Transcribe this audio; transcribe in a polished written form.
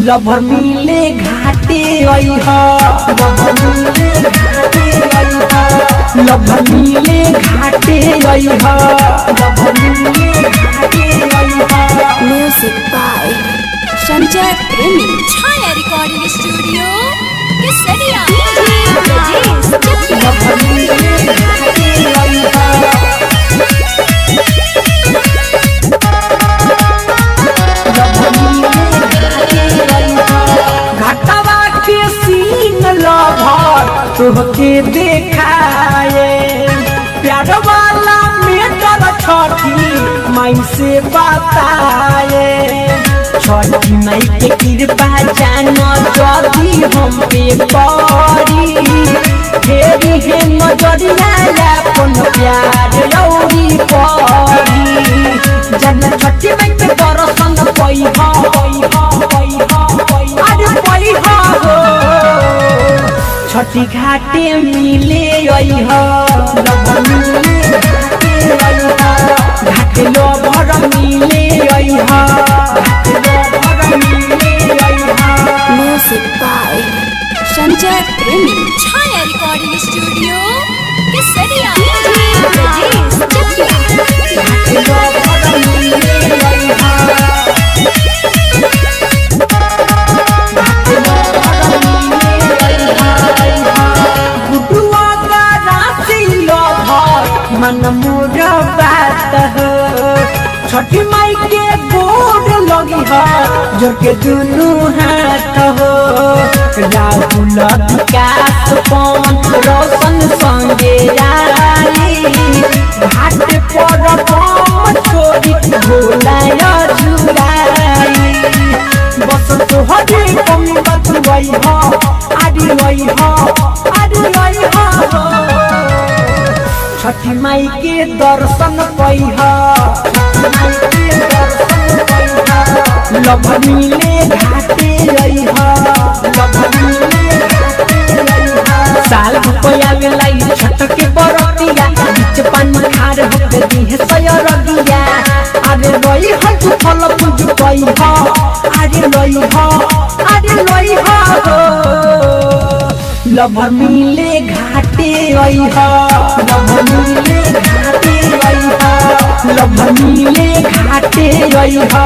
Lover मिले घाटे अइहा लभर मिले घाटे अइहा म्यूजिक बाय संजय प्रेमी छाया रिकॉर्डिंग स्टूडियो केसरिया लभर मिले घाटे अइहा घाटवा के सीन लभर तोहके देखाए प्यार वाला मेटर छठी माई से बताए छठी माई के कृपा जानो जदी हम पे पड़ी फेरी है नजरिया अपन प्यार लौरी पड़ी जन छठी माई के दर्शन पइहा छठी घाटे मिले अइहा घाटे लभर मिले अइहा म्यूजिक बाय संजय प्रेमी छाया रिकॉर्डिंग स्टूडियो केसरिया घाटे लभर मिले अइहा मन मोर बात हो छठी माई के गोड़ लगी हो जोर के दुनू हाथ हो राहुल विकास पवन रोशन संगे आई घाट पर बम छोड़ी भोला जुड़ाई बस तोहरे कमी बतवई हो आदि वही हो छठी माई के दर्शन पइहा लभर मिले घाटे अइहा साल रुपया लाई छठ के बरतिया बीच पानी खार होके दिहे सयरगिया अरे लई हो फल पूज पइहा अरे लई हो लभर मिले घाटे अइहा लभर मिले घाटे अइहा।